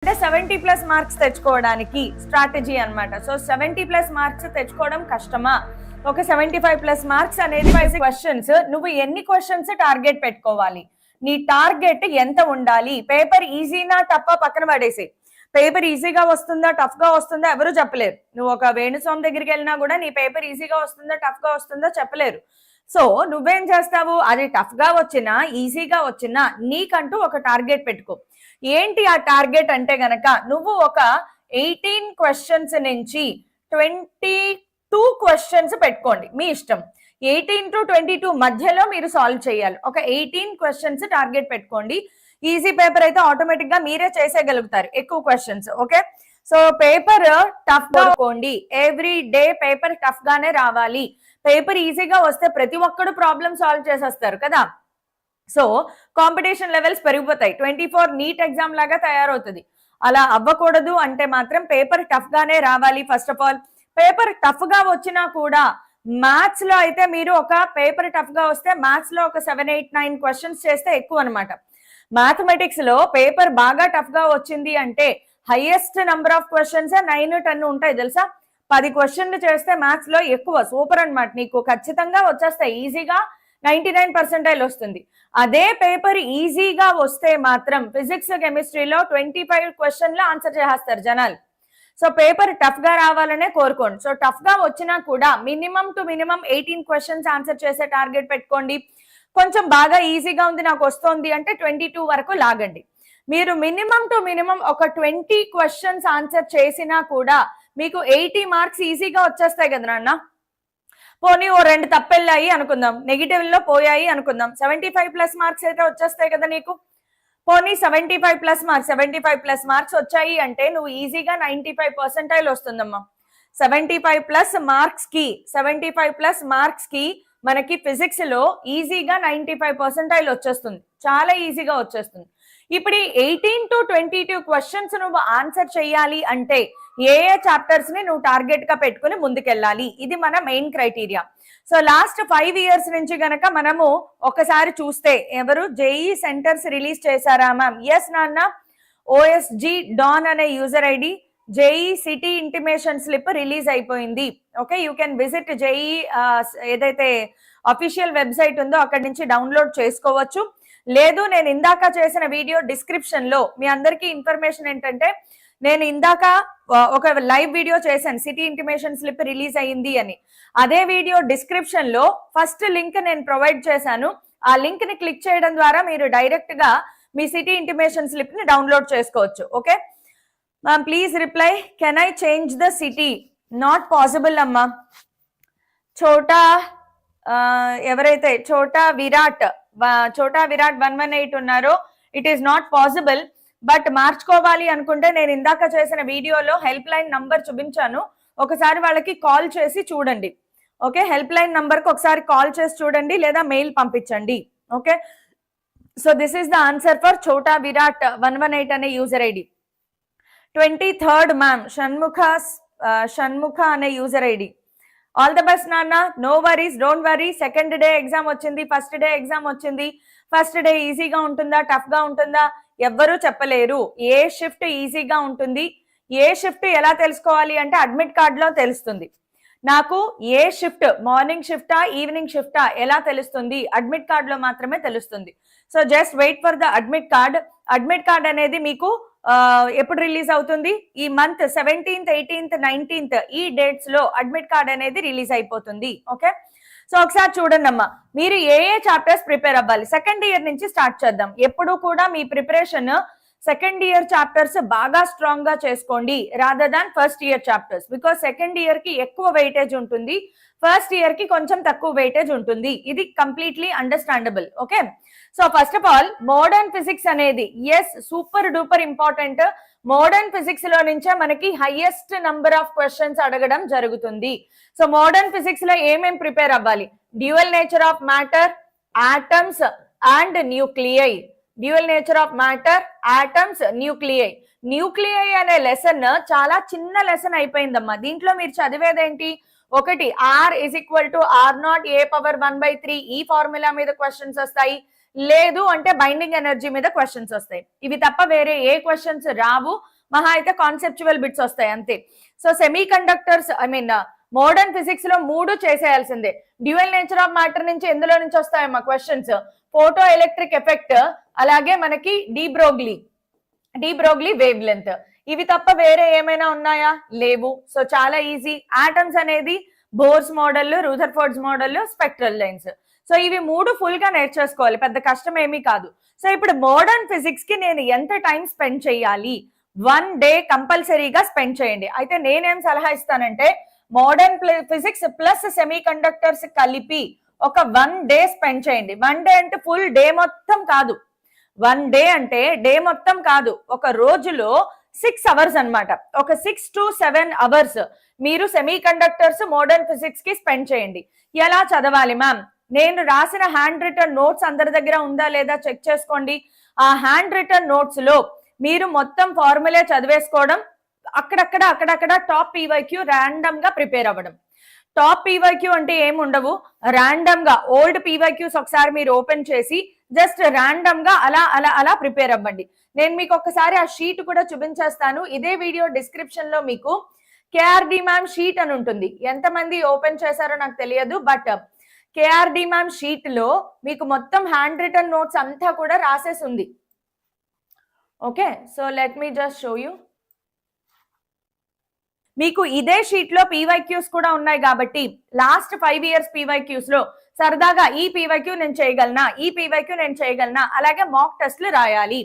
అంటే 70+ మార్క్స్ తెచ్చుకోవడానికి స్ట్రాటజీ అన్నమాట. సో 70+ మార్క్స్ తెచ్చుకోవడం కష్టమా, ఒక 75+ మార్క్స్ అనేది 5 క్వశ్చన్స్, నువ్వు ఎన్ని క్వశ్చన్స్ టార్గెట్ పెట్టుకోవాలి, నీ టార్గెట్ ఎంత ఉండాలి, పేపర్ ఈజీనా టఫా పక్కన పడేసి, పేపర్ ఈజీగా వస్తుందా టఫ్ గా వస్తుందా ఎవరు చెప్పలేరు. నువ్వు ఒక వేణుస్వామి దగ్గరికి వెళ్ళినా కూడా నీ పేపర్ ఈజీగా వస్తుందా టఫ్ గా వస్తుందో చెప్పలేరు. సో నువ్వేం చేస్తావు, అది టఫ్ గా వచ్చినా ఈజీగా వచ్చినా నీకంటూ ఒక టార్గెట్ పెట్టుకో. ఏంటి ఆ టార్గెట్ అంటే గనక, నువ్వు ఒక 18 క్వశ్చన్స్ నుంచి 22 క్వశ్చన్స్ పెట్టుకోండి, మీ ఇష్టం. 18 to 22 మధ్యలో మీరు సాల్వ్ చేయాలి. ఒక 18 క్వశ్చన్స్ టార్గెట్ పెట్టుకోండి. ఈజీ పేపర్ అయితే ఆటోమేటిక్ గా మీరే చేసేయగలుగుతారు ఎక్కువ questions. Okay, so paper tough గా అనుకోండి, ఎవ్రీ డే పేపర్ టఫ్ గానే రావాలి. పేపర్ ఈజీగా వస్తే ప్రతి ఒక్కడు ప్రాబ్లమ్ సాల్వ్ చేసేస్తారు కదా. సో కాంపిటీషన్ లెవెల్స్ పెరిగిపోతాయి, 24 నీట్ ఎగ్జామ్ లాగా తయారవుతుంది. అలా అవ్వకూడదు అంటే మాత్రం పేపర్ టఫ్ గానే రావాలి. First of all paper tough గా వచ్చినా కూడా మ్యాథ్స్ లో అయితే మీరు ఒక పేపర్ టఫ్ గా వస్తే మ్యాథ్స్ లో ఒక 7, 8, 9 క్వశ్చన్స్ చేస్తే ఎక్కువ అనమాట. మ్యాథమెటిక్స్ లో పేపర్ బాగా టఫ్ గా వచ్చింది అంటే హైయెస్ట్ నెంబర్ ఆఫ్ క్వశ్చన్స్ 9, 10 ఉంటాయి తెలుసా. 10 క్వశ్చన్లు చేస్తే మ్యాథ్స్ లో ఎక్కువ సూపర్ అనమాట, నీకు ఖచ్చితంగా వచ్చేస్తాయి ఈజీగా 99% వస్తుంది. అదే పేపర్ ఈజీగా వస్తే మాత్రం ఫిజిక్స్ కెమిస్ట్రీలో 25 క్వశ్చన్లు ఆన్సర్ చేస్తారు జనాలు. సో పేపర్ టఫ్ గా రావాలనే కోరుకోండి. సో టఫ్ గా వచ్చినా కూడా minimum to minimum 18 questions answer చేసే టార్గెట్ పెట్టుకోండి. కొంచెం బాగా ఈజీగా ఉంది నాకు వస్తుంది అంటే 22 వరకు లాగండి. మీరు మినిమం టు మినిమం ఒక 20 క్వశ్చన్స్ ఆన్సర్ చేసినా కూడా మీకు 80 మార్క్స్ ఈజీగా వచ్చేస్తాయి కదా నాన్న. పోనీ ఓ 2 తప్పెళ్ళాయి అనుకుందాం, నెగిటివ్ లో పోయాయి అనుకుందాం, 75+ మార్క్స్ అయితే వచ్చేస్తాయి కదా నీకు. పోనీ 75+ మార్క్స్ వచ్చాయి అంటే నువ్వు ఈజీగా 95% వస్తుందమ్మా. 75+ మార్క్స్ కి మనకి ఫిజిక్స్ లో ఈజీగా 95% వచ్చేస్తుంది, చాలా ఈజీగా వచ్చేస్తుంది. ఇప్పుడు 18 to 22 క్వశ్చన్స్ నువ్వు ఆన్సర్ చేయాలి అంటే ఏ చాప్టర్స్ ని నువ్వు టార్గెట్ గా పెట్టుకుని ముందుకెళ్ళాలి, ఇది మన main criteria. So last 5 years నుంచి గనక మనము ఒకసారి చూస్తే, ఎవరు జేఈ సెంటర్స్ రిలీజ్ చేశారా మ్యామ్? ఎస్ నాన్న, ఓఎస్జి డాన్ అనే user ID JEE city intimation slip release అయిపోయింది. Okay, you can visit JEE ఏదైతే అఫీషియల్ వెబ్సైట్ ఉందో అక్కడి నుంచి డౌన్లోడ్ చేసుకోవచ్చు. లేదు నేను ఇందాక చేసిన వీడియో డిస్క్రిప్షన్ లో మీ అందరికీ ఇన్ఫర్మేషన్ ఏంటంటే, నేను ఇందాక ఒక లైవ్ వీడియో చేశాను సిటీ ఇంటిమేషన్ స్లిప్ రిలీజ్ అయ్యింది అని. అదే వీడియో డిస్క్రిప్షన్ లో ఫస్ట్ లింక్ నేను ప్రొవైడ్ చేశాను. ఆ లింక్ ని క్లిక్ చేయడం ద్వారా మీరు డైరెక్ట్ గా మీ సిటీ ఇంటిమేషన్ స్లిప్ ని డౌన్లోడ్ చేసుకోవచ్చు. Okay ma'am, please reply, can I change the city? Not possible అమ్మా. చోటా ఎవరైతే చోటా విరాట్ 118 ఉన్నారో, it is not possible. But మార్చుకోవాలి అనుకుంటే నేను ఇందాక చేసిన వీడియోలో హెల్ప్ లైన్ నంబర్ చూపించాను, ఒకసారి వాళ్ళకి కాల్ చేసి చూడండి. ఓకే, హెల్ప్ లైన్ నంబర్ కి ఒకసారి కాల్ చేసి చూడండి, లేదా మెయిల్ పంపించండి. Okay, so this is the answer for చోటా విరాట్ 118 అనే user ID. 23rd ma'am Shanmukha అనే user ID. All the best నాన్న, no worries, don't worry. Second day exam వచ్చింది, ఫస్ట్ డే ఎగ్జామ్ వచ్చింది. ఫస్ట్ డే ఈజీగా ఉంటుందా టఫ్ గా ఉంటుందా ఎవ్వరూ చెప్పలేరు. ఏ షిఫ్ట్ ఈజీగా ఉంటుంది, ఏ షిఫ్ట్ ఎలా తెలుసుకోవాలి అంటే అడ్మిట్ కార్డ్ లో తెలుస్తుంది. నాకు ఏ షిఫ్ట్ మార్నింగ్ షిఫ్టా ఈవినింగ్ షిఫ్టా ఎలా తెలుస్తుంది, అడ్మిట్ కార్డ్ లో మాత్రమే తెలుస్తుంది. So just wait for the admit card. Admit card అనేది మీకు ఎప్పుడు రిలీజ్ అవుతుంది, ఈ మంత్ 17th, 18th, 19th ఈ డేట్స్ లో అడ్మిట్ కార్డ్ అనేది రిలీజ్ అయిపోతుంది. ఓకే, సో ఒకసారి చూడండి అమ్మా, మీరు ఏ చాప్టర్స్ ప్రిపేర్ అవ్వాలి. సెకండ్ ఇయర్ నుంచి స్టార్ట్ చేద్దాం. ఎప్పుడు కూడా మీ ప్రిపరేషన్ సెకండ్ ఇయర్ చాప్టర్స్ బాగా స్ట్రాంగ్ గా చేసుకోండి rather than first year chapters. Because second year కి ఎక్కువ వెయిటేజ్ ఉంటుంది, ఫస్ట్ ఇయర్ కి కొంచెం తక్కువ వెయిటేజ్ ఉంటుంది. ఇది completely understandable. Okay, so first of all modern physics అనేది is super duper important. Modern physics లో నుంచే మనకి హైయెస్ట్ నంబర్ ఆఫ్ క్వశ్చన్స్ అడగడం జరుగుతుంది. సో మోడర్న్ ఫిజిక్స్ లో ఏమేం ప్రిపేర్ అవ్వాలి? Dual nature of matter, atoms and nuclei. Dual nature of matter, atoms, nuclei. Nuclei అనే లెసన్ చాలా చిన్న లెసన్ అయిపోయిందమ్మా. దీంట్లో మీరు చదివేదేంటి, ఒకటి R = R0 a⁻1/3 ఈ ఫార్ములా మీద క్వశ్చన్స్ వస్తాయి. లేదు అంటే బైండింగ్ ఎనర్జీ మీద క్వశ్చన్స్ వస్తాయి. ఇవి తప్ప వేరే ఏ క్వశ్చన్స్ రావు. మహా అయితే కాన్సెప్చువల్ బిట్స్ వస్తాయి అంతే. So semi conductors modern physics లో 3 చేసేయాల్సిందే. డ్యూయల్ నేచర్ ఆఫ్ మ్యాటర్ నుంచి ఎందులో నుంచి వస్తాయమ్మా క్వశ్చన్స్? ఫోటో ఎలక్ట్రిక్ ఎఫెక్ట్, అలాగే మనకి డీబ్రోగ్లీ వేవ్ లెంత్. ఇవి తప్ప వేరే ఏమైనా ఉన్నాయా? లేవు. సో చాలా ఈజీ. ఆటమ్స్ అనేది Bohr's model, Rutherford's model, spectral lines. So ఇవి 3 ఫుల్ గా నేర్చేసుకోవాలి, పెద్ద కష్టం ఏమీ కాదు. సో ఇప్పుడు మోడర్న్ ఫిజిక్స్ కి నేను ఎంత టైం స్పెండ్ చేయాలి? 1 డే కంపల్సరీగా స్పెండ్ చేయండి. అయితే నేనేం సలహా ఇస్తానంటే modern physics plus semi conductors కలిపి ఒక 1 డే స్పెండ్ చేయండి. 1 డే అంటే ఫుల్ డే మొత్తం కాదు. 1 డే అంటే డే మొత్తం కాదు, ఒక రోజులో 6 అవర్స్ అన్నమాట. ఒక 6 to 7 అవర్స్ మీరు సెమీ కండక్టర్స్ మోడర్న్ ఫిజిక్స్ కి స్పెండ్ చేయండి. ఎలా చదవాలి మ్యామ్? నేను రాసిన హ్యాండ్ రిటర్న్ నోట్స్ అందరి దగ్గర ఉందా లేదా చెక్ చేసుకోండి. ఆ హ్యాండ్ రిటర్న్ నోట్స్ లో మీరు మొత్తం ఫార్ములా చదివేసుకోవడం, అక్కడక్కడ టాప్ పీవైక్యూ ర్యాండమ్ గా ప్రిపేర్ అవ్వడం. టాప్ పీవైక్యూ అంటే ఏముండవు, ర్యాండమ్ గా ఓల్డ్ పీవైక్యూస్ ఒకసారి మీరు ఓపెన్ చేసి జస్ట్ ర్యాండమ్ గా అలా ప్రిపేర్ అవ్వండి. నేను మీకు ఒకసారి ఆ షీట్ కూడా చూపించేస్తాను. ఇదే వీడియో డిస్క్రిప్షన్ లో మీకు కేఆర్డి మ్యామ్ షీట్ అని ఉంటుంది. ఎంతమంది ఓపెన్ చేశారో నాకు తెలియదు, బట్ కేఆర్డి మ్యామ్ షీట్ లో మీకు మొత్తం హ్యాండ్ రిటర్న్ నోట్స్ అంతా కూడా రాసేసి ఉంది. Okay, so let me just show you. మీకు ఇదే షీట్ లో పీవైక్యూస్ కూడా ఉన్నాయి కాబట్టి లాస్ట్ 5 years పీవైక్యూస్ లో సరదాగా ఈ పీవైక్యూ నేను చేయగలనా, ఈ పీవైక్యూ నేను చేయగలనా, అలాగే మాక్ టెస్ట్లు రాయాలి.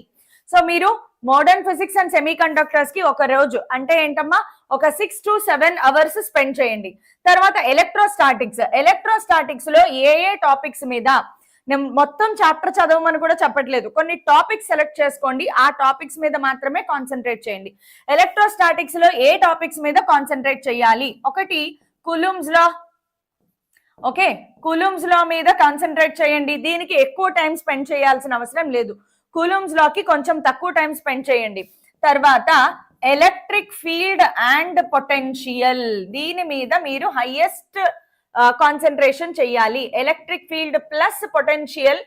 సో మీరు modern physics and semi conductors కి ఒక రోజు అంటే ఏంటమ్మా ఒక 6 to 7 అవర్స్ స్పెండ్ చేయండి. తర్వాత ఎలక్ట్రోస్టాటిక్స్ లో ఏ టాపిక్స్ మీద, నేను మొత్తం చాప్టర్ చదవమని కూడా చెప్పట్లేదు, కొన్ని టాపిక్స్ సెలెక్ట్ చేసుకోండి, ఆ టాపిక్స్ మీద మాత్రమే కాన్సన్ట్రేట్ చేయండి. ఎలక్ట్రోస్టాటిక్స్ లో ఏ టాపిక్స్ మీద కాన్సన్ట్రేట్ చేయాలి? ఒకటి కులుమ్స్ లా. ఓకే, కులుమ్స్ లా మీద కాన్సన్ట్రేట్ చేయండి. దీనికి ఎక్కువ టైం స్పెండ్ చేయాల్సిన అవసరం లేదు. కులుమ్స్ లాకి కొంచెం తక్కువ టైం స్పెండ్ చేయండి. తర్వాత ఎలక్ట్రిక్ ఫీల్డ్ అండ్ పొటెన్షియల్, దీని మీద మీరు హైయెస్ట్ కాన్సన్ట్రేషన్ చేయాలి. ఎలక్ట్రిక్ ఫీల్డ్ ప్లస్ పొటెన్షియల్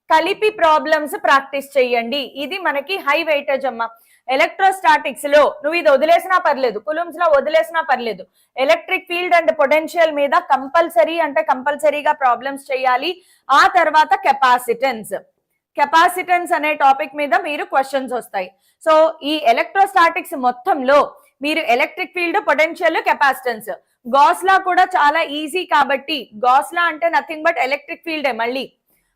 కలిపి ప్రాబ్లమ్స్ ప్రాక్టీస్ చేయండి. ఇది మనకి హై వెయిటేజ్ అమ్మా. ఎలక్ట్రోస్టాటిక్స్ లో నువ్వు ఇది వదిలేసినా పర్లేదు, కులుమ్స్ లో వదిలేసినా పర్లేదు, ఎలక్ట్రిక్ ఫీల్డ్ అండ్ పొటెన్షియల్ మీద కంపల్సరీ అంటే కంపల్సరీగా ప్రాబ్లమ్స్ చేయాలి. ఆ తర్వాత కెపాసిటెన్స్ అనే టాపిక్ మీద మీరు క్వశ్చన్స్ వస్తాయి. సో ఈ ఎలక్ట్రోస్టాటిక్స్ మొత్తంలో మీరు ఎలక్ట్రిక్ ఫీల్డ్, పొటెన్షియల్, కెపాసిటెన్స్, గాస్లా కూడా చాలా ఈజీ కాబట్టి గాస్లా అంటే నథింగ్ బట్ ఎలక్ట్రిక్ ఫీల్డే మళ్ళీ.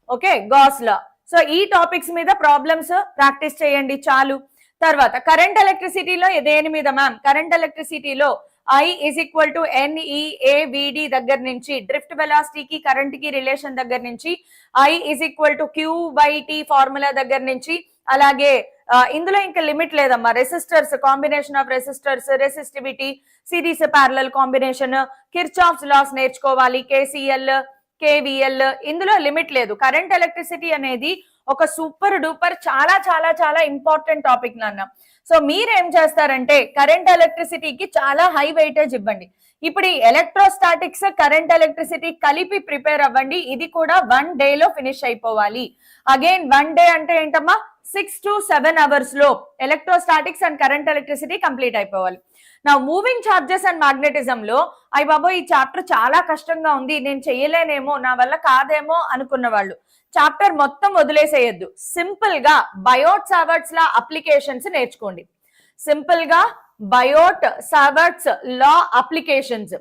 ఓకే, గాస్లా. సో ఈ టాపిక్స్ మీద ప్రాబ్లమ్స్ ప్రాక్టీస్ చేయండి చాలు. తర్వాత కరెంట్ ఎలక్ట్రిసిటీలో దేని మీద మ్యామ్? కరెంట్ ఎలక్ట్రిసిటీలో I is equal to NEAVD దగ్గర నుంచి, డ్రిఫ్ట్ వెలాసిటీకి కరెంట్ కి రిలేషన్ దగ్గర నుంచి, I is equal to Q/T formula దగ్గర నుంచి, అలాగే ఇందులో ఇంకా లిమిట్ లేదమ్మా. Resistors, combination of resistors, resistivity, series parallel combination, Kirchhoff's laws నేర్చుకోవాలి, KCL, KVL, ఇందులో లిమిట్ లేదు. కరెంట్ ఎలక్ట్రిసిటీ అనేది ఒక సూపర్ డూపర్ చాలా చాలా చాలా ఇంపార్టెంట్ టాపిక్ నాన్న. సో మీరేం చేస్తారంటే కరెంట్ ఎలక్ట్రిసిటీకి చాలా హై వెయిటేజ్ ఇవ్వండి. ఇప్పుడు ఈ ఎలక్ట్రోస్టాటిక్స్, కరెంట్ ఎలక్ట్రిసిటీ కలిపి ప్రిపేర్ అవ్వండి. ఇది కూడా 1 డేలో ఫినిష్ అయిపోవాలి. అగైన్ 1 డే అంటే ఏంటమ్మా 6 to 7 అవర్స్ లో electrostatics and current electricity complete అయిపోవాలి. నా మూవింగ్ చార్జెస్ అండ్ మ్యాగ్నెటిజం లో అయ్య బాబో ఈ చాప్టర్ చాలా కష్టంగా ఉంది, నేను చేయలేనేమో, నా వల్ల కాదేమో అనుకున్న వాళ్ళు చాప్టర్ మొత్తం వదిలేసేయద్దు. సింపుల్ గా బయోట్ సావర్ట్స్ లా అప్లికేషన్స్ నేర్చుకోండి. సింపుల్ గా Biot Savart's law applications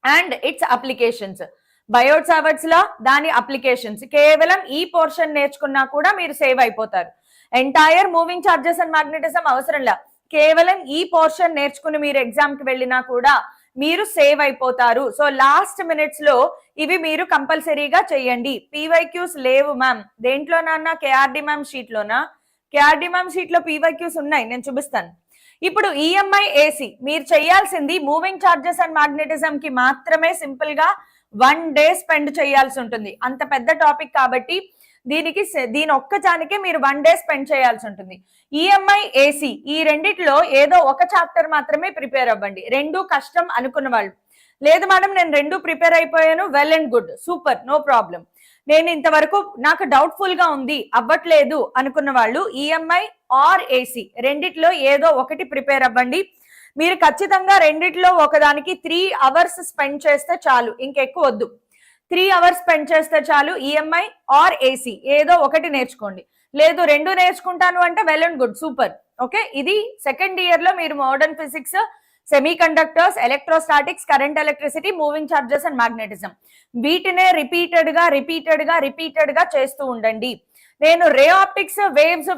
and its applications, Biot Savart's law దాని అప్లికేషన్స్, కేవలం ఈ పోర్షన్ నేర్చుకున్నా కూడా మీరు సేవ్ అయిపోతారు. Entire moving charges and magnetism అవసరంలా, కేవలం ఈ పోర్షన్ నేర్చుకుని మీరు ఎగ్జామ్ కి వెళ్ళినా కూడా మీరు సేవ్ అయిపోతారు. సో లాస్ట్ మినిట్స్ లో ఇవి మీరు కంపల్సరీగా చేయండి. పీవైక్యూస్ లేవు మ్యామ్ దేంట్లోనన్నా? కేఆర్డి మ్యామ్ షీట్ లోనా? కేఆర్డి మ్యామ్ షీట్ లో పీవైక్యూస్ ఉన్నాయి, నేను చూపిస్తాను. ఇప్పుడు ఈఎంఐ ఏసీ మీరు చేయాల్సింది మూవింగ్ చార్జెస్ అండ్ మ్యాగ్నెటిజం కి మాత్రమే సింపుల్ గా 1 డే స్పెండ్ చేయాల్సి ఉంటుంది. అంత పెద్ద టాపిక్ కాబట్టి దీని ఒక్కచానికే మీరు 1 డే స్పెండ్ చేయాల్సి ఉంటుంది. ఈఎంఐ ఏసీ ఈ రెండిట్లో ఏదో ఒక చాప్టర్ మాత్రమే ప్రిపేర్ అవ్వండి. 2 కష్టం అనుకున్న వాళ్ళు, లేదు మేడం నేను 2 ప్రిపేర్ అయిపోయాను, well and good, super, no problem. నేను ఇంతవరకు నాకు డౌట్ఫుల్ గా ఉంది అవ్వట్లేదు అనుకున్న వాళ్ళు ఈఎంఐ ఆర్ ఏసీ రెండిట్లో ఏదో ఒకటి ప్రిపేర్ అవ్వండి. మీరు ఖచ్చితంగా రెండిట్లో ఒకదానికి 3 hours స్పెండ్ చేస్తే చాలు, ఇంకెక్కువ వద్దు. 3 hours స్పెండ్ చేస్తే చాలు. ఈఎంఐ ఆర్ ఏసీ ఏదో ఒకటి నేర్చుకోండి. లేదు రెండు నేర్చుకుంటాను అంటే well and good, super. Okay, ఇది సెకండ్ ఇయర్ లో మీరు modern physics, semi conductors, electrostatics, current electricity, moving charges and magnetism వీటినే రిపీటెడ్ గా చేస్తూ ఉండండి. నేను రే ఆప్టిక్స్,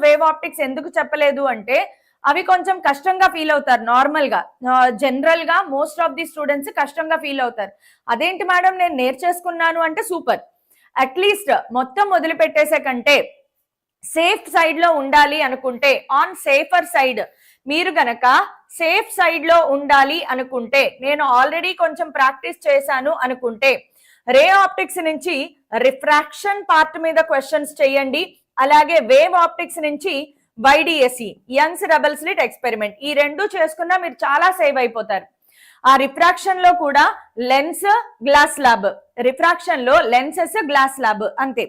వేవ్ ఆప్టిక్స్ ఎందుకు చెప్పలేదు అంటే అవి కొంచెం కష్టంగా ఫీల్ అవుతారు. నార్మల్ గా జనరల్ గా మోస్ట్ ఆఫ్ ది స్టూడెంట్స్ కష్టంగా ఫీల్ అవుతారు. అదేంటి మేడం నేను నేర్చేసుకున్నాను అంటే సూపర్. అట్లీస్ట్ మొత్తం వదిలిపెట్టేసే కంటే సేఫ్ సైడ్ లో ఉండాలి అనుకుంటే, ఆన్ సేఫర్ సైడ్ మీరు గనక సేఫ్ సైడ్ లో ఉండాలి అనుకుంటే, నేను ఆల్రెడీ కొంచెం ప్రాక్టీస్ చేశాను అనుకుంటే రే ఆప్టిక్స్ నుంచి రిఫ్రాక్షన్ పార్ట్ మీద క్వశ్చన్స్ చేయండి. అలాగే వేవ్ ఆప్టిక్స్ నుంచి YDSE Young's double slit experiment ఈ రెండు చేసుకున్నా మీరు చాలా సేవ్ అయిపోతారు. ఆ రిఫ్రాక్షన్ లో కూడా లెన్స్, గ్లాస్ ల్యాబ్, రిఫ్రాక్షన్ లో లెన్సెస్, గ్లాస్ ల్యాబ్ అంతే.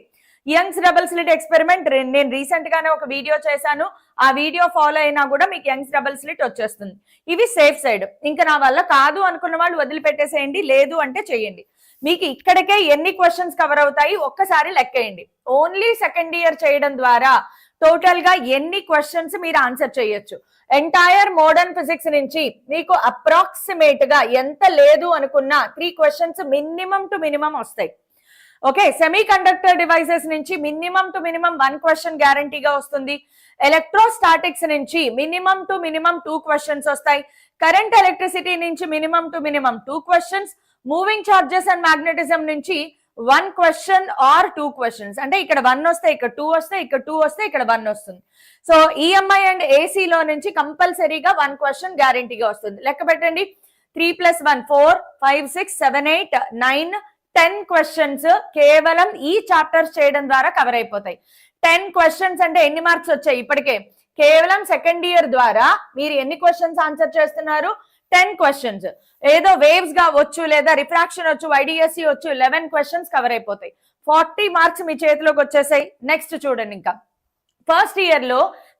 యంగ్స్ డబుల్ స్లిట్ ఎక్స్పెరిమెంట్ నేను రీసెంట్ గానే ఒక వీడియో చేశాను, ఆ వీడియో ఫాలో అయినా కూడా మీకు యంగ్స్ డబుల్ స్లిట్ వచ్చేస్తుంది. ఇవి సేఫ్ సైడ్. ఇంకా నా వల్ల కాదు అనుకున్న వాళ్ళు వదిలిపెట్టేసేయండి, లేదు అంటే చేయండి. మీకు ఇక్కడికే ఎన్ని క్వశ్చన్స్ కవర్ అవుతాయి ఒక్కసారి లెక్కేయండి. ఓన్లీ సెకండ్ ఇయర్ చేయడం ద్వారా టోటల్ గా ఎన్ని క్వశ్చన్స్ మీరు ఆన్సర్ చేయొచ్చు. ఎంటైర్ మోడర్న్ ఫిజిక్స్ నుంచి మీకు అప్రాక్సిమేట్ గా ఎంత లేదు అనుకున్నా 3 questions మినిమం టు మినిమం వస్తాయి. ఓకే, సెమీ కండక్టర్ డివైసెస్ నుంచి మినిమం టు మినిమం 1 question గ్యారంటీగా వస్తుంది. ఎలక్ట్రోస్టాటిక్స్ నుంచి మినిమం టు మినిమం 2 questions వస్తాయి. కరెంట్ ఎలక్ట్రిసిటీ నుంచి minimum to minimum 2 questions. Moving charges and magnetism నుంచి 1 question or 2 questions. అంటే ఇక్కడ 1 వస్తే ఇక్కడ 2 వస్తే, ఇక్కడ 2 వస్తే ఇక్కడ 1 వస్తుంది. సో ఈఎంఐ అండ్ ఏసీ లో నుంచి కంపల్సరీగా 1 question గ్యారంటీగా వస్తుంది. లెక్క పెట్టండి, 3 + 1 4 5 6 7 8 9 10 questions కేవలం ఈ చాప్టర్స్ చేయడం ద్వారా కవర్ అయిపోతాయి. 10 questions అంటే ఎన్ని మార్క్స్ వచ్చాయి ఇప్పటికే? కేవలం సెకండ్ ఇయర్ ద్వారా మీరు ఎన్ని క్వశ్చన్స్ ఆన్సర్ చేస్తున్నారు? 10 questions. ఏదో వేవ్స్ గా వచ్చు, లేదా రిఫ్రాక్షన్ వచ్చు, YDSE వచ్చు, 11 questions కవర్ అయిపోతాయి. 40 మార్క్స్ మీ చేతిలోకి వచ్చేసాయి. నెక్స్ట్ చూడండి, ఇంకా ఫస్ట్ ఇయర్ లో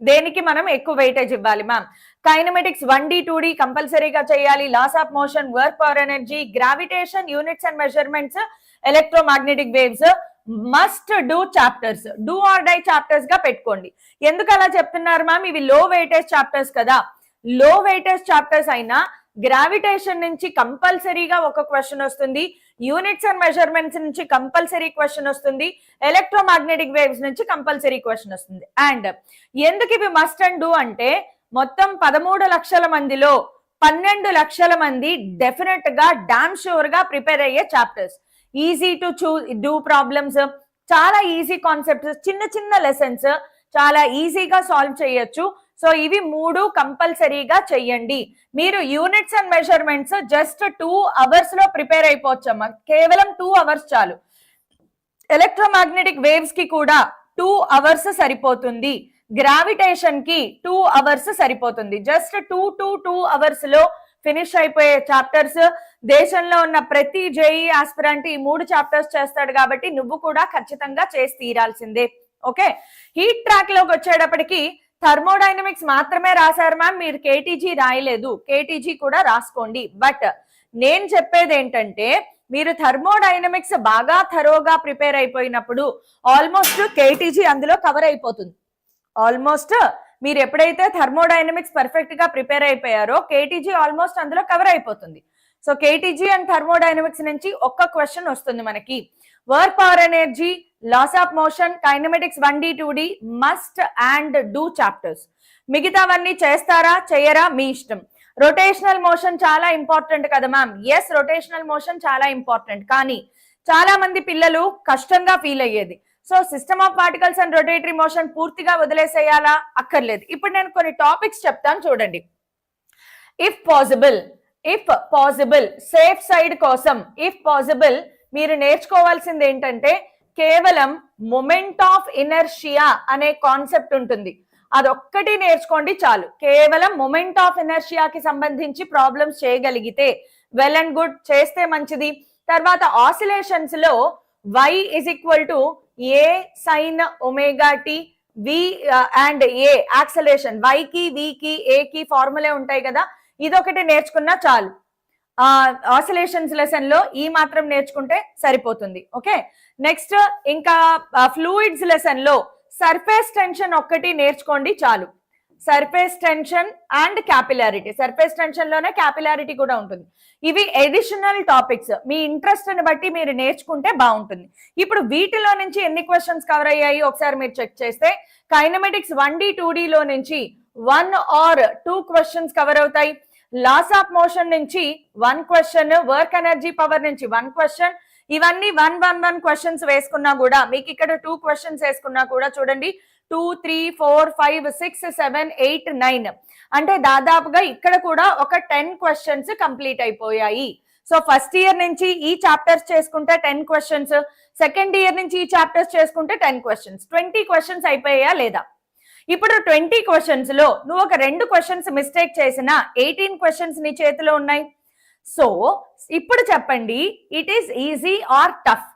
దేనికి మనం ఎక్కువ వెయిటేజ్ ఇవ్వాలి మ్యామ్? కైనమెటిక్స్ 1D 2D కంపల్సరీగా చేయాలి. Laws of motion, work power energy, gravitation, units and measurements, electromagnetic waves must do chapters. Do or die chapters గా పెట్టుకోండి. ఎందుకు అలా చెప్తున్నారు మ్యామ్? ఇవి లో వెయిటేజ్ చాప్టర్స్ కదా. లో వెయిటేజ్ చాప్టర్స్ అయినా గ్రావిటేషన్ నుంచి కంపల్సరీగా ఒక క్వశ్చన్ వస్తుంది, యూనిట్స్ అండ్ మెజర్మెంట్స్ నుంచి కంపల్సరీ క్వశ్చన్ వస్తుంది, ఎలక్ట్రోమాగ్నెటిక్ వేవ్స్ నుంచి కంపల్సరీ క్వశ్చన్ వస్తుంది. అండ్ ఎందుకు ఇవి మస్ట్ అండ్ డూ అంటే మొత్తం 13 లక్షల మందిలో 12 లక్షల మంది డెఫినెట్ గా డామ్ షూర్ గా ప్రిపేర్ అయ్యే chapters. Easy to do problems, చాలా ఈజీ కాన్సెప్ట్స్, చిన్న చిన్న లెసన్స్ చాలా ఈజీగా సాల్వ్ చేయొచ్చు. సో ఇవి 3 కంపల్సరీగా చెయ్యండి. మీరు units and measurements just 2 hours లో ప్రిపేర్ అయిపోవచ్చమ్మా, కేవలం 2 hours చాలు. ఎలక్ట్రోమాగ్నెటిక్ వేవ్స్ కి కూడా 2 hours సరిపోతుంది. గ్రావిటేషన్ కి 2 hours సరిపోతుంది. జస్ట్ 2 hours లో ఫినిష్ అయిపోయే చాప్టర్స్. దేశంలో ఉన్న ప్రతి జేఈ ఆస్పిరెంట్ ఈ 3 చాప్టర్స్ చేస్తాడు కాబట్టి నువ్వు కూడా ఖచ్చితంగా చేసి తీరాల్సిందే. ఓకే, హీట్ ట్రాక్ లోకి వచ్చేటప్పటికి థర్మోడైనమిక్స్ మాత్రమే రాశారు మ్యామ్, మీరు కేటీజీ రాయలేదు. కేటీజీ కూడా రాసుకోండి. బట్ నేను చెప్పేది ఏంటంటే మీరు థర్మోడైనమిక్స్ బాగా థరోగా ప్రిపేర్ అయిపోయినప్పుడు ఆల్మోస్ట్ కేటీజీ అందులో కవర్ అయిపోతుంది. ఆల్మోస్ట్ మీరు ఎప్పుడైతే థర్మోడైనమిక్స్ పర్ఫెక్ట్ గా ప్రిపేర్ అయిపోయారో కేటీజీ ఆల్మోస్ట్ అందులో కవర్ అయిపోతుంది. సో కేటీజీ అండ్ థర్మోడైనమిక్స్ నుంచి ఒక్క క్వశ్చన్ వస్తుంది మనకి. Work power energy, laws of motion, kinematics 1D 2D must and do chapters. మిగతావన్నీ చేస్తారా చేయరా మీ ఇష్టం. రొటేషనల్ మోషన్ చాలా ఇంపార్టెంట్ కదా మ్యామ్? ఎస్, రొటేషనల్ మోషన్ చాలా ఇంపార్టెంట్. కానీ చాలా మంది పిల్లలు కష్టంగా ఫీల్ అయ్యేది. So system of particles and rotatory motion పూర్తిగా వదిలేసేయాలా? అక్కర్లేదు. ఇప్పుడు నేను కొన్ని టాపిక్స్ చెప్తాను చూడండి. ఇఫ్ పాసిబుల్ సేఫ్ సైడ్ కోసం ఇఫ్ పాసిబుల్ మీరు నేర్చుకోవాల్సింది ఏంటంటే కేవలం మొమెంట్ ఆఫ్ ఇనర్షియా అనే కాన్సెప్ట్ ఉంటుంది, అదొక్కటి నేర్చుకోండి చాలు. కేవలం మొమెంట్ ఆఫ్ ఇనర్షియాకి సంబంధించి ప్రాబ్లమ్స్ చేయగలిగితే వెల్ అండ్ గుడ్, చేస్తే మంచిది. తర్వాత ఆసిలేషన్స్ లో y is equal to a sin omega t v and a acceleration y కి v కి a కి ఫార్ములే ఉంటాయి కదా, ఇదొకటి నేర్చుకున్నా చాలు. ఆసిలేషన్స్ లెసన్ లో ఈ మాత్రం నేర్చుకుంటే సరిపోతుంది. ఓకే, నెక్స్ట్ ఇంకా ఫ్లూయిడ్స్ లెసన్ లో సర్ఫేస్ టెన్షన్ ఒక్కటి నేర్చుకోండి చాలు. Surface tension and capillarity, surface tension లోనే క్యాపిలారిటీ కూడా ఉంటుంది. ఇవి ఎడిషనల్ టాపిక్స్, మీ ఇంట్రెస్ట్ ని బట్టి మీరు నేర్చుకుంటే బాగుంటుంది. ఇప్పుడు వీటిలో నుంచి ఎన్ని క్వశ్చన్స్ కవర్ అయ్యాయి ఒకసారి మీరు చెక్ చేస్తే, కైనమెటిక్స్ 1D 2D లో నుంచి 1 or 2 క్వశ్చన్స్ కవర్ అవుతాయి. లాస్ ఆఫ్ మోషన్ నుంచి 1 క్వశ్చన్, వర్క్ ఎనర్జీ పవర్ నుంచి 1 క్వశ్చన్, ఇవన్నీ 1 క్వశ్చన్స్ వేసుకున్నా కూడా మీకు ఇక్కడ 2 క్వశ్చన్స్ వేసుకున్నా కూడా చూడండి 2 3 4 5 6 7 8 9 అంటే దాదాపుగా ఇక్కడ కూడా ఒక 10 క్వశ్చన్స్ కంప్లీట్ అయిపోయాయి. సో ఫస్ట్ ఇయర్ నుంచి ఈ చాప్టర్స్ చేసుకుంటే 10 క్వశ్చన్స్, సెకండ్ ఇయర్ నుంచి ఈ చాప్టర్స్ చేసుకుంటే 10 క్వశ్చన్స్, 20 క్వశ్చన్స్ అయిపోయా లేదా? ఇప్పుడు 20 క్వశ్చన్స్ లో నువ్వు ఒక 2 క్వశ్చన్స్ మిస్టేక్ చేసినా 18 క్వశ్చన్స్ నీ చేతిలో ఉన్నాయి. సో ఇప్పుడు చెప్పండి, it is easy or tough?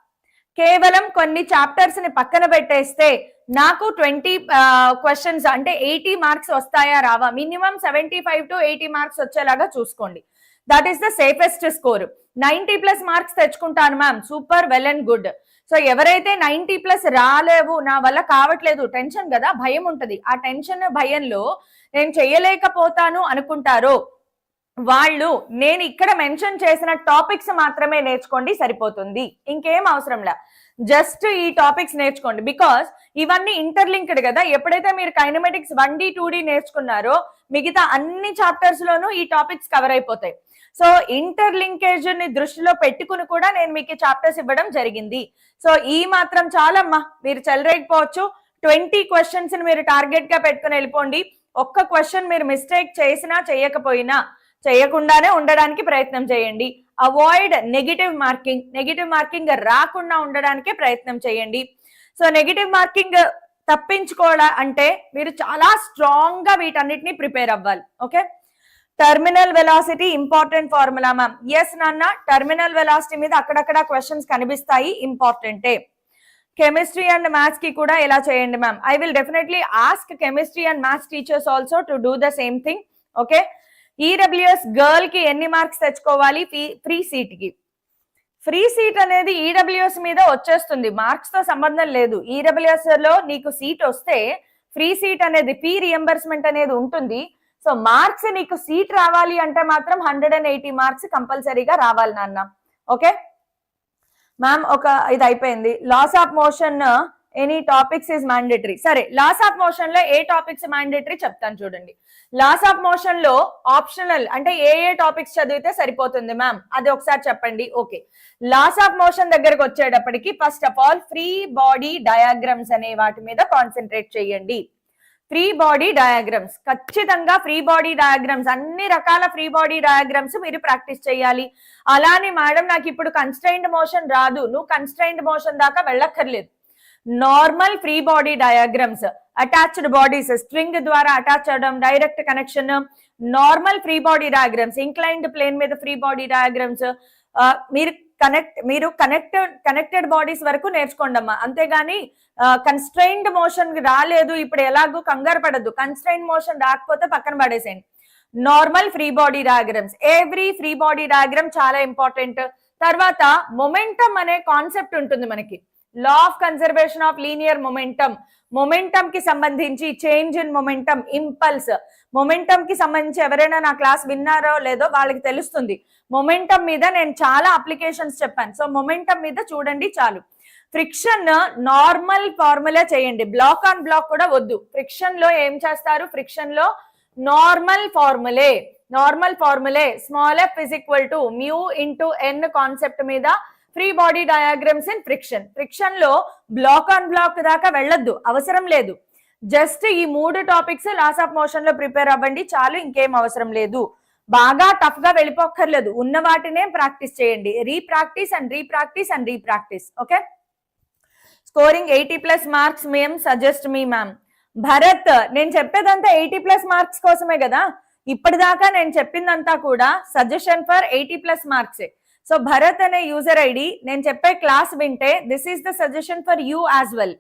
కేవలం కొన్ని చాప్టర్స్ ని పక్కన పెట్టేస్తే నాకు 20 క్వశ్చన్స్ అంటే 80 మార్క్స్ వస్తాయా రావా? మినిమం 75 to 80 మార్క్స్ వచ్చేలాగా చూసుకోండి. That is the safest score. 90+ marks తెచ్చుకుంటాను ma'am, super, well and good. So ఎవరైతే 90+ రాలేవు, నా వల్ల కావట్లేదు, టెన్షన్ కదా, భయం ఉంటది, ఆ టెన్షన్ భయంలో నేను చెయ్యలేకపోతాను అనుకుంటారో వాళ్ళు నేను ఇక్కడ మెన్షన్ చేసిన టాపిక్స్ మాత్రమే నేర్చుకోండి, సరిపోతుంది. ఇంకేం అవసరంలా, జస్ట్ ఈ టాపిక్స్ నేర్చుకోండి. బికాస్ ఇవన్నీ ఇంటర్లింక్డ్ కదా. ఎప్పుడైతే మీరు కైనమెటిక్స్ 1D 2D నేర్చుకున్నారో మిగతా అన్ని చాప్టర్స్ లోనూ ఈ టాపిక్స్ కవర్ అయిపోతాయి. సో ఇంటర్లింకేజ్ ని దృష్టిలో పెట్టుకుని కూడా నేను మీకు చాప్టర్స్ ఇవ్వడం జరిగింది. సో ఈ మాత్రం చాలమ్మా, మీరు చెలరేగిపోవచ్చు. 20 క్వశ్చన్స్ ని మీరు టార్గెట్ గా పెట్టుకుని వెళ్ళిపోండి. ఒక్క క్వశ్చన్ మీరు మిస్టేక్ చేసినా చేయకపోయినా చేయకుండానే ఉండడానికి ప్రయత్నం చేయండి. Avoid negative marking, negative marking రాకుండా ఉండడానికే ప్రయత్నం చేయండి. సో నెగిటివ్ మార్కింగ్ తప్పించుకోవడం అంటే మీరు చాలా స్ట్రాంగ్ గా వీటన్నిటిని ప్రిపేర్ అవ్వాలి. Okay, terminal velocity important formula ma'am. Yes నాన్న, టర్మినల్ వెలాసిటీ మీద అక్కడక్కడ క్వశ్చన్స్ కనిపిస్తాయి, ఇంపార్టెంటే. కెమిస్ట్రీ అండ్ మ్యాథ్స్ కి కూడా ఎలా చేయండి ma'am? I will definitely ask chemistry and maths teachers also to do the same thing. Okay, EWS girl కి ఎన్ని మార్క్స్ తెచ్చుకోవాలి? ఫ్రీ సీట్ కి. ఫ్రీ సీట్ అనేది ఈడబ్ల్యూఎస్ మీద వచ్చేస్తుంది, మార్క్స్ తో సంబంధం లేదు. ఈడబ్ల్యూఎస్ లో నీకు సీట్ వస్తే ఫ్రీ సీట్ అనేది, ఫీ రియంబర్స్మెంట్ అనేది ఉంటుంది. సో మార్క్స్ నీకు సీట్ రావాలి అంటే మాత్రం 180 మార్క్స్ కంపల్సరీగా రావాలి నాన్న. ఓకే మ్యామ్, ఒక ఇది అయిపోయింది. Laws of motion any topics is mandatory. సరే, లాస్ ఆఫ్ మోషన్ లో ఏ టాపిక్స్ మ్యాండేటరీ చెప్తాను చూడండి. లాస్ ఆఫ్ మోషన్ లో ఆప్షనల్ అంటే ఏ టాపిక్స్ చదివితే సరిపోతుంది మ్యామ్, అది ఒకసారి చెప్పండి. ఓకే, లాస్ ఆఫ్ మోషన్ దగ్గరకు వచ్చేటప్పటికి first of all free body diagrams అనే వాటి మీద కాన్సన్ట్రేట్ చేయండి. ఫ్రీ బాడీ డయాగ్రామ్స్, ఖచ్చితంగా ఫ్రీ బాడీ డయాగ్రామ్స్, అన్ని రకాల ఫ్రీ బాడీ డయాగ్రామ్స్ మీరు ప్రాక్టీస్ చేయాలి. అలానే మేడం నాకు ఇప్పుడు కన్స్ట్రైన్డ్ మోషన్ రాదు, నువ్వు కన్స్ట్రైన్డ్ మోషన్ దాకా వెళ్ళక్కర్లేదు. Normal free body diagrams, attached bodies, string ద్వారా అటాచ్ అవడం, direct connection, normal free body diagrams, inclined plane మీద ఫ్రీ బాడీ డయాగ్రామ్స్, మీరు కనెక్టెడ్ బాడీస్ వరకు నేర్చుకోండి అమ్మా. అంతేగాని కన్స్ట్రైన్డ్ మోషన్ రాలేదు ఇప్పుడు ఎలాగో కంగారు పడద్దు, కన్స్ట్రైన్డ్ మోషన్ రాకపోతే పక్కన పడేసేయండి. Normal free body diagrams, every free body diagram చాలా ఇంపార్టెంట్. తర్వాత మొమెంటం అనే కాన్సెప్ట్ ఉంటుంది మనకి, law of conservation of linear momentum. Momentum కి సంబంధించి change in momentum, impulse, momentum కి సంబంధించి ఎవరైనా నా క్లాస్ విన్నారో లేదో వాళ్ళకి తెలుస్తుంది. మొమెంటం మీద నేను చాలా అప్లికేషన్స్ చెప్పాను. సో మొమెంటం మీద చూడండి చాలు. ఫ్రిక్షన్ నార్మల్ ఫార్ములా చేయండి, బ్లాక్ ఆన్ బ్లాక్ కూడా వద్దు. ఫ్రిక్షన్ లో ఏం చేస్తారు? ఫ్రిక్షన్ లో నార్మల్ ఫార్ములే small F is equal to mu into N concept మీద free body diagrams in friction. Friction లో బ్లాక్ ఆన్ బ్లాక్ దాకా వెళ్ళొద్దు, అవసరం లేదు. జస్ట్ ఈ 3 టాపిక్స్ లాస్ ఆఫ్ మోషన్ లో ప్రిపేర్ అవ్వండి చాలు, ఇంకేం అవసరం లేదు. బాగా టఫ్ గా వెళ్ళిపోక్కర్లేదు, ఉన్న వాటినే ప్రాక్టీస్ చేయండి. Repractice and repractice and repractice. Okay, scoring 80+ marks మేము సజెస్ట్ మీ మ్యామ్. భరత్, నేను చెప్పేదంతా 80+ మార్క్స్ కోసమే కదా, ఇప్పటిదాకా నేను చెప్పిందంతా కూడా సజెషన్ ఫర్ 80+ మార్క్సే. సో భరత్ అనే యూజర్ ఐడి నేను చెప్పే క్లాస్ వింటే this is the suggestion for you as well.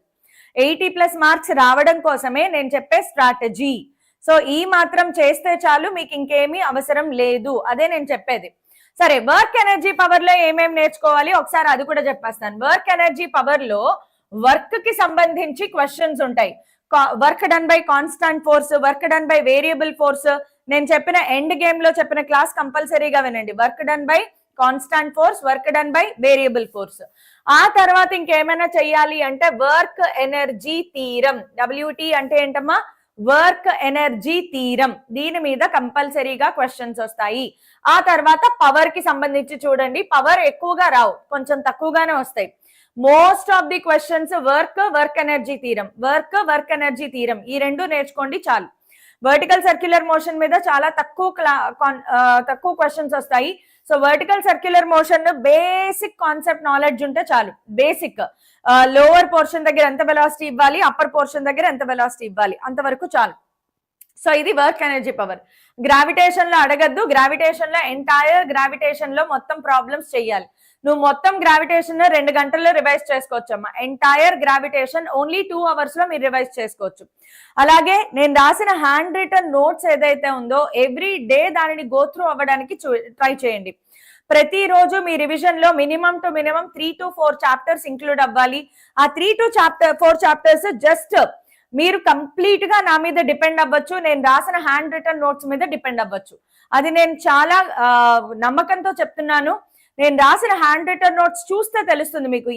80+ marks రావడం కోసమే నేను చెప్పే స్ట్రాటజీ. సో ఈ మాత్రం చేస్తే చాలు, మీకు ఇంకేమీ అవసరం లేదు, అదే నేను చెప్పేది. సరే, వర్క్ ఎనర్జీ పవర్ లో ఏమేమి నేర్చుకోవాలి ఒకసారి అది కూడా చెప్పేస్తాను. వర్క్ ఎనర్జీ పవర్ లో వర్క్ కి సంబంధించి క్వశ్చన్స్ ఉంటాయి. Work done by constant force, work done by variable force. నేను చెప్పిన ఎండ్ గేమ్ లో చెప్పిన క్లాస్ కంపల్సరీగా వినండి. Work done by constant force, work done by variable force. ఆ తర్వాత ఇంకేమైనా చెయ్యాలి అంటే వర్క్ ఎనర్జీ థీరం. WT అంటే ఏంటమ్మా? Work energy theorem. దీని మీద కంపల్సరీగా క్వశ్చన్స్ వస్తాయి. ఆ తర్వాత పవర్ కి సంబంధించి చూడండి, పవర్ ఎక్కువగా రావు, కొంచెం తక్కువగానే వస్తాయి. Most of the questions work energy theorem, work energy theorem, ఈ రెండు నేర్చుకోండి చాలు. వర్టికల్ సర్క్యులర్ మోషన్ మీద చాలా తక్కువ క్వశ్చన్స్ వస్తాయి. So vertical circular motion basic concept knowledge ఉంటే చాలు. బేసిక్ లోవర్ పోర్షన్ దగ్గర ఎంత వెలాసిటీ ఇవ్వాలి, అప్పర్ పోర్షన్ దగ్గర ఎంత వెలాసిటీ ఇవ్వాలి, అంతవరకు చాలు. సో ఇది వర్క్ ఎనర్జీ పవర్. గ్రావిటేషన్ లో అడగద్దు, గ్రావిటేషన్ లో ఎంటైర్ గ్రావిటేషన్ లో మొత్తం ప్రాబ్లమ్స్ చెయ్యాలి. నువ్వు మొత్తం గ్రావిటేషన్ 2 గంటల్లో రివైజ్ చేసుకోవచ్చమ్మా. ఎంటైర్ గ్రావిటేషన్ ఓన్లీ 2 అవర్స్ లో మీరు రివైజ్ చేసుకోవచ్చు. అలాగే నేను రాసిన హ్యాండ్ రిటన్ నోట్స్ ఏదైతే ఉందో ఎవ్రీ డే దానిని గో త్రూ అవ్వడానికి ట్రై చేయండి. ప్రతిరోజు మీ రివిజన్ లో మినిమం 3 to 4 చాప్టర్స్ ఇంక్లూడ్ అవ్వాలి. ఆ 3 to 4 చాప్టర్స్ జస్ట్ మీరు కంప్లీట్ గా నా మీద డిపెండ్ అవ్వచ్చు, నేను రాసిన హ్యాండ్ రిటన్ నోట్స్ మీద డిపెండ్ అవ్వచ్చు. అది నేను చాలా నమ్మకంతో చెప్తున్నాను. నేను రాసిన హ్యాండ్ రిటన్ నోట్స్ చూస్తే తెలుస్తుంది మీకు